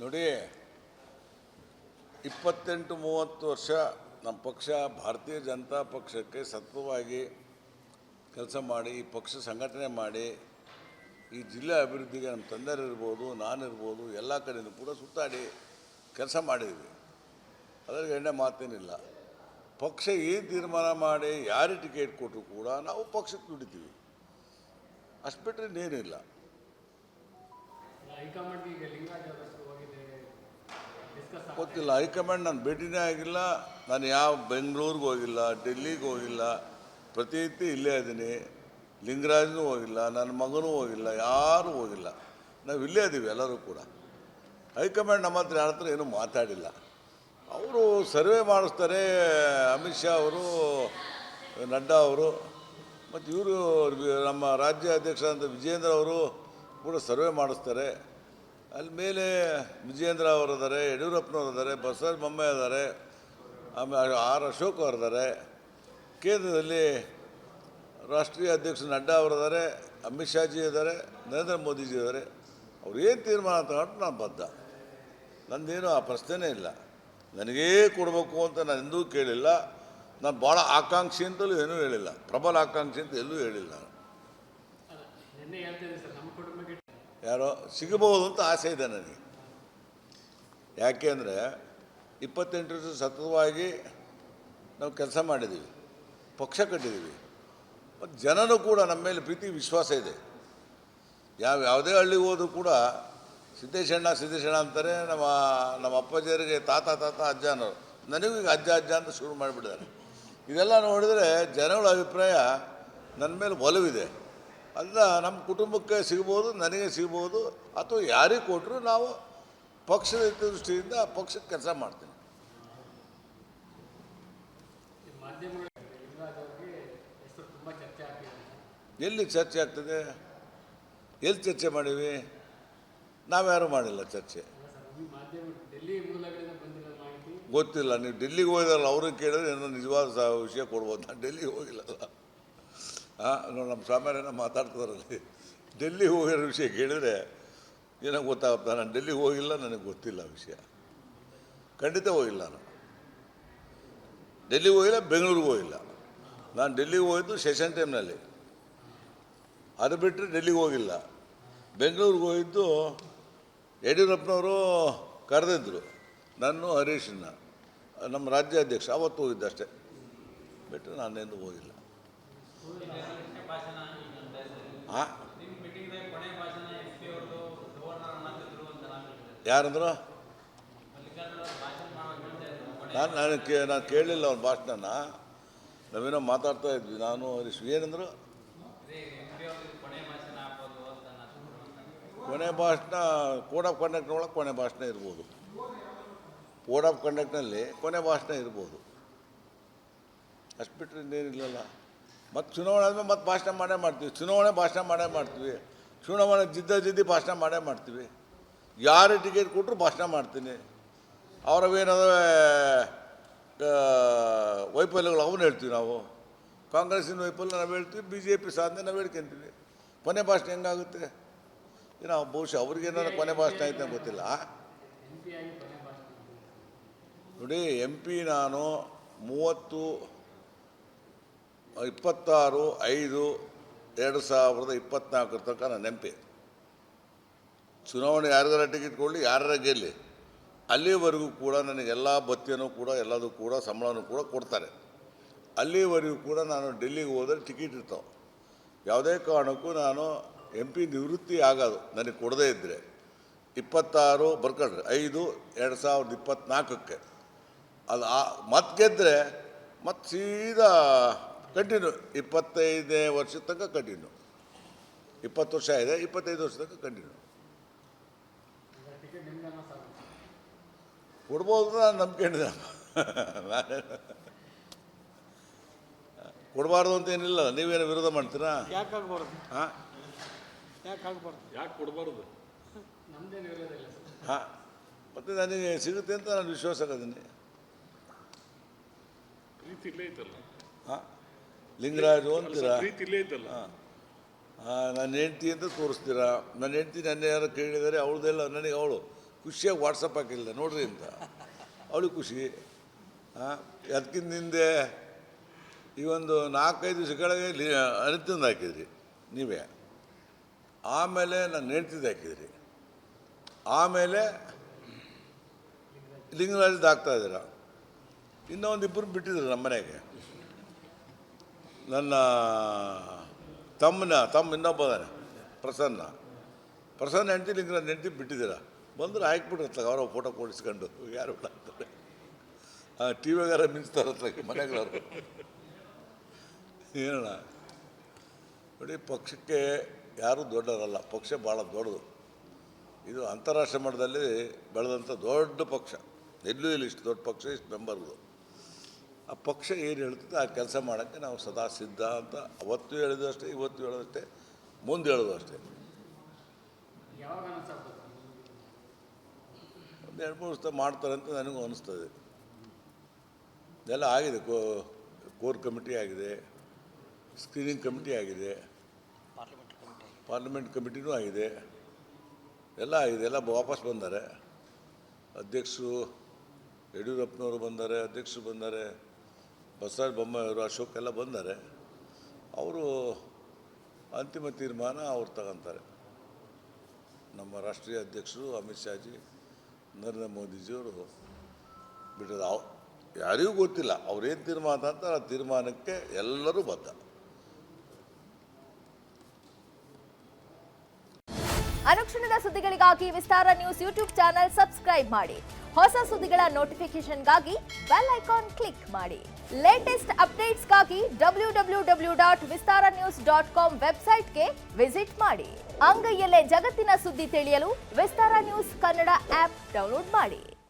ನೋಡಿ, 28-30 ವರ್ಷ ನಮ್ಮ ಪಕ್ಷ ಭಾರತೀಯ ಜನತಾ ಪಕ್ಷಕ್ಕೆ ಸತತವಾಗಿ ಕೆಲಸ ಮಾಡಿ, ಈ ಪಕ್ಷ ಸಂಘಟನೆ ಮಾಡಿ, ಈ ಜಿಲ್ಲೆ ಅಭಿವೃದ್ಧಿಗೆ ನಮ್ಮ ತಂದೆಯರಿರ್ಬೋದು, ನಾನಿರ್ಬೋದು, ಎಲ್ಲ ಕಡೆಯೂ ಕೂಡ ಸುತ್ತಾಡಿ ಕೆಲಸ ಮಾಡಿದ್ವಿ. ಅದರಲ್ಲಿ ಎಣ್ಣೆ ಮಾತೇನಿಲ್ಲ. ಪಕ್ಷ ಏನು ತೀರ್ಮಾನ ಮಾಡಿ ಯಾರಿಗೆ ಟಿಕೆಟ್ ಕೊಟ್ಟರು ಕೂಡ ನಾವು ಪಕ್ಷಕ್ಕೆ ದುಡಿತೀವಿ. ಅಷ್ಟು ಬಿಟ್ಟರೆ ಇನ್ನೇನಿಲ್ಲ. ಗೊತ್ತಿಲ್ಲ, ಹೈಕಮಾಂಡ್ ನಾನು ಭೇಟಿನೇ ಆಗಿಲ್ಲ. ನಾನು ಯಾವ ಬೆಂಗಳೂರಿಗೆ ಹೋಗಿಲ್ಲ, ಡೆಲ್ಲಿಗೆ ಹೋಗಿಲ್ಲ, ಪ್ರತಿನಿತ್ಯ ಇಲ್ಲೇ ಇದ್ದೀನಿ. ಲಿಂಗರಾಜ್ನೂ ಹೋಗಿಲ್ಲ, ನನ್ನ ಮಗನೂ ಹೋಗಿಲ್ಲ, ಯಾರೂ ಹೋಗಿಲ್ಲ. ನಾವು ಇಲ್ಲೇ ಇದ್ದೀವಿ ಎಲ್ಲರೂ ಕೂಡ. ಹೈಕಮಾಂಡ್ ನಮ್ಮ ಹತ್ರ ಯಾರ ಹತ್ರ ಏನೂ ಮಾತಾಡಿಲ್ಲ. ಅವರು ಸರ್ವೆ ಮಾಡಿಸ್ತಾರೆ. ಅಮಿತ್ ಶಾ ಅವರು, ನಡ್ಡಾ ಅವರು, ಮತ್ತು ಇವರು ನಮ್ಮ ರಾಜ್ಯ ಅಧ್ಯಕ್ಷರಾದಂಥ ವಿಜೇಂದ್ರ ಅವರು ಕೂಡ ಸರ್ವೆ ಮಾಡಿಸ್ತಾರೆ. ಅಲ್ಲಿ ಮೇಲೆ ವಿಜೇಂದ್ರ ಅವರಿದ್ದಾರೆ, ಯಡಿಯೂರಪ್ಪನವರು ಇದ್ದಾರೆ, ಬಸವರಾಜ ಬೊಮ್ಮಾಯಿ ಇದ್ದಾರೆ, ಆಮೇಲೆ ಆರ್ ಅಶೋಕ್ ಅವರಿದ್ದಾರೆ. ಕೇಂದ್ರದಲ್ಲಿ ರಾಷ್ಟ್ರೀಯ ಅಧ್ಯಕ್ಷ ನಡ್ಡಾ ಅವರಿದ್ದಾರೆ, ಅಮಿತ್ ಶಾಜಿ ಇದ್ದಾರೆ, ನರೇಂದ್ರ ಮೋದಿಜಿ ಇದ್ದಾರೆ. ಅವ್ರು ಏನು ತೀರ್ಮಾನ ತಗೊಂಡು ನಾನು ಬದ್ಧ. ನಂದೇನು ಆ ಪ್ರಶ್ನೆನೇ ಇಲ್ಲ. ನನಗೇ ಕೊಡಬೇಕು ಅಂತ ನಾನು ಎಂದೂ ಕೇಳಿಲ್ಲ. ನಾನು ಭಾಳ ಆಕಾಂಕ್ಷಿ ಅಂತಲೂ ಏನೂ ಹೇಳಿಲ್ಲ. ಪ್ರಬಲ ಆಕಾಂಕ್ಷಿ ಅಂತ ಎಲ್ಲೂ ಹೇಳಿಲ್ಲ. ಯಾರೋ ಸಿಗಬಹುದು ಅಂತ ಆಸೆ ಇದೆ ನನಗೆ. ಯಾಕೆ ಅಂದರೆ 28 ವರ್ಷ ಸತತವಾಗಿ ನಾವು ಕೆಲಸ ಮಾಡಿದ್ದೀವಿ, ಪಕ್ಷ ಕಟ್ಟಿದ್ದೀವಿ. ಮತ್ತು ಜನನೂ ಕೂಡ ನಮ್ಮ ಮೇಲೆ ಪ್ರೀತಿ ವಿಶ್ವಾಸ ಇದೆ. ಯಾವುದೇ ಹಳ್ಳಿಗೆ ಹೋದರೂ ಕೂಡ ಸಿದ್ದೇಶಣ್ಣ ಅಂತಾರೆ. ನಮ್ಮ ಅಪ್ಪಾಜಿಯರಿಗೆ ತಾತ ಅಜ್ಜ ಅನ್ನೋರು. ನನಗೂ ಈಗ ಅಜ್ಜ ಅಂತ ಶುರು ಮಾಡಿಬಿಟ್ಟಿದ್ದಾರೆ. ಇದೆಲ್ಲ ನೋಡಿದರೆ ಜನಗಳ ಅಭಿಪ್ರಾಯ ನನ್ನ ಮೇಲೆ ಒಲವಿದೆ. ಅಲ್ಲ, ನಮ್ಮ ಕುಟುಂಬಕ್ಕೆ ಸಿಗ್ಬೋದು, ನನಗೆ ಸಿಗ್ಬೋದು, ಅಥವಾ ಯಾರಿಗೆ ಕೊಟ್ಟರು ನಾವು ಪಕ್ಷದ ದೃಷ್ಟಿಯಿಂದ ಪಕ್ಷಕ್ಕೆ ಕೆಲಸ ಮಾಡ್ತೀನಿ. ಎಲ್ಲಿ ಚರ್ಚೆ ಆಗ್ತದೆ? ಎಲ್ಲಿ ಚರ್ಚೆ ಮಾಡೀವಿ? ನಾವ್ಯಾರೂ ಮಾಡಿಲ್ಲ ಚರ್ಚೆ. ಗೊತ್ತಿಲ್ಲ. ನೀವು ಡೆಲ್ಲಿಗೆ ಹೋಗಿದಾರಲ್ಲ, ಅವ್ರಿಗೆ ಕೇಳಿದ್ರೆ ಏನೋ ನಿಜವಾದ ವಿಷಯ ಕೊಡ್ಬೋದು. ನಾನು ಡೆಲ್ಲಿಗೆ ಹೋಗಿಲ್ಲಲ್ಲ. ನೋಡಿ, ನಮ್ಮ ಸ್ವಾಮಿಯರೇನೋ ಮಾತಾಡ್ತಿದಾರಲ್ಲಿ. ಡೆಲ್ಲಿಗೆ ಹೋಗಿರೋ ವಿಷಯ ಕೇಳಿದರೆ ಏನೋ ಗೊತ್ತಾಗುತ್ತೆ. ನಾನು ಡೆಲ್ಲಿಗೆ ಹೋಗಿಲ್ಲ, ನನಗೆ ಗೊತ್ತಿಲ್ಲ ವಿಷಯ. ಖಂಡಿತ ಹೋಗಿಲ್ಲ. ನಾನು ಡೆಲ್ಲಿಗೆ ಹೋಗಿಲ್ಲ, ಬೆಂಗಳೂರಿಗೆ ಹೋಗಿಲ್ಲ. ನಾನು ಡೆಲ್ಲಿಗೆ ಹೋಗಿದ್ದು ಸೆಷನ್ ಟೈಮ್ನಲ್ಲಿ. ಅದು ಬಿಟ್ಟರೆ ಡೆಲ್ಲಿಗೆ ಹೋಗಿಲ್ಲ. ಬೆಂಗಳೂರಿಗೆ ಹೋಗಿದ್ದು ಯಡಿಯೂರಪ್ಪನವರು ಕರೆದಿದ್ದರು ನಾನು, ಹರೀಶನ್ನ, ನಮ್ಮ ರಾಜ್ಯಾಧ್ಯಕ್ಷ. ಅವತ್ತು ಹೋಗಿದ್ದೆ ಅಷ್ಟೇ, ಬಿಟ್ಟರೆ ನಾನೇನು ಹೋಗಿಲ್ಲ. ಯಾರಂದ್ರು? ನಾನು ಕೇಳಲಿಲ್ಲ ಅವ್ರ ಭಾಷಣನ. ನಾವೇನೋ ಮಾತಾಡ್ತಾ ಇದ್ವಿ ನಾನು ಹರೀಶ್. ಏನಂದರು? ಕೊನೆ ಭಾಷಣ ಕೋಡ್ ಆಫ್ ಕಂಡಕ್ಟ್ನೊಳಗೆ ಕೊನೆ ಭಾಷಣ ಇರ್ಬೋದು. ಕೋಡ್ ಆಫ್ ಕಂಡಕ್ಟ್ನಲ್ಲಿ ಕೊನೆ ಭಾಷಣ ಇರ್ಬೋದು. ಅಷ್ಟು ಬಿಟ್ಟರೆ ಇನ್ನೇನಿಲ್ಲಲ್ಲ. ಮತ್ತು ಚುನಾವಣೆ ಆದಮೇಲೆ ಮತ್ತೆ ಭಾಷಣ ಮಾಡೇ ಮಾಡ್ತೀವಿ. ಚುನಾವಣೆ ಜಿದ್ದಿ ಭಾಷಣ ಮಾಡೇ ಮಾಡ್ತೀವಿ. ಯಾರು ಟಿಕೆಟ್ ಕೊಟ್ಟರು ಭಾಷಣ ಮಾಡ್ತೀನಿ. ಅವರವೇನದ ವೈಫಲ್ಯಗಳು ಅವನ್ನ ಹೇಳ್ತೀವಿ ನಾವು. ಕಾಂಗ್ರೆಸ್ಸಿನ ವೈಫಲ್ಯ ನಾವು ಹೇಳ್ತೀವಿ, BJP ಸಾಧನೆ ನಾವು ಹೇಳ್ಕೊಂತೀವಿ. ಕೊನೆ ಭಾಷಣ ಹೆಂಗಾಗುತ್ತೆ? ಏನೋ ಬಹುಶಃ ಅವ್ರಿಗೇನಾದ್ರು ಕೊನೆ ಭಾಷಣ ಐತೆ ಗೊತ್ತಿಲ್ಲ. ನೋಡಿ, MP ನಾನು 26/5/2024 ತನಕ ನಾನು MP. ಚುನಾವಣೆ ಯಾರಿಗಾರ ಟಿಕೆಟ್ ಕೊಡಲಿ, ಯಾರ ಗೆಲ್ಲಿ, ಅಲ್ಲಿವರೆಗೂ ಕೂಡ ನನಗೆಲ್ಲ ಭತ್ಯೆನೂ ಕೂಡ ಎಲ್ಲದೂ ಕೂಡ ಸಂಬಳನೂ ಕೂಡ ಕೊಡ್ತಾರೆ. ಅಲ್ಲಿವರೆಗೂ ಕೂಡ ನಾನು ಡೆಲ್ಲಿಗೆ ಹೋದರೆ ಟಿಕೆಟ್ ಇರ್ತಾವೆ. ಯಾವುದೇ ಕಾರಣಕ್ಕೂ ನಾನು MP ನಿವೃತ್ತಿ ಆಗೋದು ನನಗೆ ಕೊಡದೇ ಇದ್ದರೆ 26 ಬರ್ಕೊಳ್ರಿ 5/2024 ಅದು ಮತ್ತೆ ಗೆದ್ದರೆ ಮತ್ತೆ ಸೀದಾ ಕಂಟಿನ್ಯೂ 25ನೇ ವರ್ಷದ ತನಕ ಕಂಟಿನ್ಯೂ. 20 ವರ್ಷ ಇದೆ, 25 ವರ್ಷ ತನಕ ಕಂಟಿನ್ಯೂ ಕೊಡ್ಬೋದು. ನಾನು ನಂಬ್ಕೊಂಡಿದ್ದೆ. ಕೊಡಬಾರ್ದು ಅಂತ ಏನಿಲ್ಲ. ನೀವೇನು ವಿರೋಧ ಮಾಡ್ತೀರಾ? ಯಾಕೆ ಕೊಡಬಾರ್ದು? ಮತ್ತು ನನಗೆ ಸಿಗುತ್ತೆ ಅಂತ ನಾನು ವಿಶ್ವಾಸ ಆಗಿದ್ದೀನಿ. ಲಿಂಗರಾಜು ಅಂತೀರಾ? ನನ್ನ ಹೆಂಡ್ತಿ ಅಂತ ತೋರಿಸ್ತೀರಾ. ನನ್ನ ಹೆಂಡ್ತಿ ನನ್ನ ಯಾರು ಕೇಳಿದರೆ ಅವಳದೆಲ್ಲ ನನಗೆ ಅವಳು ಖುಷಿಯಾಗಿ ವಾಟ್ಸಪ್ ಹಾಕಿಲ್ಲ ನೋಡ್ರಿ ಅಂತ ಅವಳಿಗೆ ಖುಷಿ. ಅದಕ್ಕಿಂತ ಹಿಂದೆ ಈ ಒಂದು 4-5 ದಿವಸ ಕೆಳಗೆ ಅನಿತಂದು ಹಾಕಿದ್ರಿ ನೀವೇ, ಆಮೇಲೆ ನಾನು ಹೆಂಡ್ತಿದ್ದು ಹಾಕಿದ್ರಿ, ಆಮೇಲೆ ಲಿಂಗರಾಜದ್ದು ಹಾಕ್ತಾಯಿದ್ದೀರ. ಇನ್ನೂ ಒಂದಿಬ್ಬರು ಬಿಟ್ಟಿದ್ರು ನಮ್ಮ ಮನೆಗೆ. ನನ್ನ ತಮ್ಮ ಇನ್ನೊಬ್ಬದಾನೆ ಪ್ರಸನ್ನ ಹೆಂಡ್ತಿ ಲಿಂಗರಾಜ್ ಹೆಂಡ್ತಿ ಬಿಟ್ಟಿದ್ದೀರ. ಬಂದರೆ ಹಾಕ್ಬಿಟ್ರತ್ಲಾಗ ಅವರ ಫೋಟೋ ಕೊಡಿಸ್ಕೊಂಡು ಯಾರು ಬಿಡ್ತಾರೆ ಟಿ ವಿಗಾರ ಮಿಂಚ್ತಾರತ್ಲಾಗ ಮನೆಗಳವರು. ಏನಣ್ಣ ನೋಡಿ, ಪಕ್ಷಕ್ಕೆ ಯಾರೂ ದೊಡ್ಡವರಲ್ಲ, ಪಕ್ಷ ಭಾಳ ದೊಡ್ಡದು. ಇದು ಅಂತಾರಾಷ್ಟ್ರೀಯ ಮಟ್ಟದಲ್ಲಿ ಬೆಳೆದಂಥ ದೊಡ್ಡ ಪಕ್ಷ. ಎಲ್ಲೂ ಇಲ್ಲ ಇಷ್ಟು ದೊಡ್ಡ ಪಕ್ಷ, ಇಷ್ಟು ಮೆಂಬರ್ಗಳು. ಆ ಪಕ್ಷ ಏನು ಹೇಳ್ತದೆ ಆ ಕೆಲಸ ಮಾಡೋಕ್ಕೆ ನಾವು ಸದಾ ಸಿದ್ಧ ಅಂತ ಅವತ್ತು ಹೇಳಿದ್ದು ಅಷ್ಟೇ, ಇವತ್ತು ಹೇಳೋದಷ್ಟೇ, ಮುಂದೆ ಹೇಳೋದು ಅಷ್ಟೇ. ಒಂದು 2-3 ವರ್ಷ ಮಾಡ್ತಾರೆ ಅಂತ ನನಗೂ ಅನಿಸ್ತದೆ. ಇದೆಲ್ಲ ಆಗಿದೆ, ಕೋರ್ ಕಮಿಟಿ ಆಗಿದೆ, ಸ್ಕ್ರೀನಿಂಗ್ ಕಮಿಟಿ ಆಗಿದೆ, ಪಾರ್ಲಿಮೆಂಟ್ ಕಮಿಟಿನೂ ಆಗಿದೆ, ಎಲ್ಲ ಆಗಿದೆ. ಎಲ್ಲ ವಾಪಸ್ ಬಂದ್ದಾರೆ. ಅಧ್ಯಕ್ಷರು ಯಡಿಯೂರಪ್ಪನವರು ಬಂದ್ದಾರೆ, ಅಧ್ಯಕ್ಷರು ಬಂದ್ದಾರೆ, ಬಸವರಾಜ ಬೊಮ್ಮಾಯಿಯವರು, ಅಶೋಕ್ ಎಲ್ಲ ಬಂದ್ದಾರೆ. ಅವರು ಅಂತಿಮ ತೀರ್ಮಾನ ಅವ್ರು ತಗೊಂತಾರೆ. ನಮ್ಮ ರಾಷ್ಟ್ರೀಯ ಅಧ್ಯಕ್ಷರು ಅಮಿತ್ ಶಾಜಿ, ನರೇಂದ್ರ ಮೋದಿಜಿಯವರು ಬಿಟ್ಟರು. ಯಾರಿಗೂ ಗೊತ್ತಿಲ್ಲ ಅವ್ರೇನು ತೀರ್ಮಾನ ಅಂತ. ಆ ತೀರ್ಮಾನಕ್ಕೆ ಎಲ್ಲರೂ ಬದ್ಧ. ಅನುಕ್ಷಣದ ಸುದ್ದಿಗಳಿಗಾಗಿ ವಿಸ್ತಾರ ನ್ಯೂಸ್ ಯೂಟ್ಯೂಬ್ ಚಾನೆಲ್ ಸಬ್ಸ್ಕ್ರೈಬ್ ಮಾಡಿ. ಹೊಸ ಸುದ್ದಿಗಳ ನೋಟಿಫಿಕೇಶನ್ಗಾಗಿ ಬೆಲ್ ಐಕಾನ್ ಕ್ಲಿಕ್ ಮಾಡಿ. ಲೇಟೆಸ್ಟ್ ಅಪ್ಡೇಟ್ಸ್ಗಾಗಿ www.vistaranews.com ವೆಬ್ಸೈಟ್ಗೆ ವಿಸಿಟ್ ಮಾಡಿ. ಅಂಗೈಯಲ್ಲೇ ಜಗತ್ತಿನ ಸುದ್ದಿ ತಿಳಿಯಲು ವಿಸ್ತಾರ ನ್ಯೂಸ್ ಕನ್ನಡ ಆಪ್ ಡೌನ್ಲೋಡ್ ಮಾಡಿ.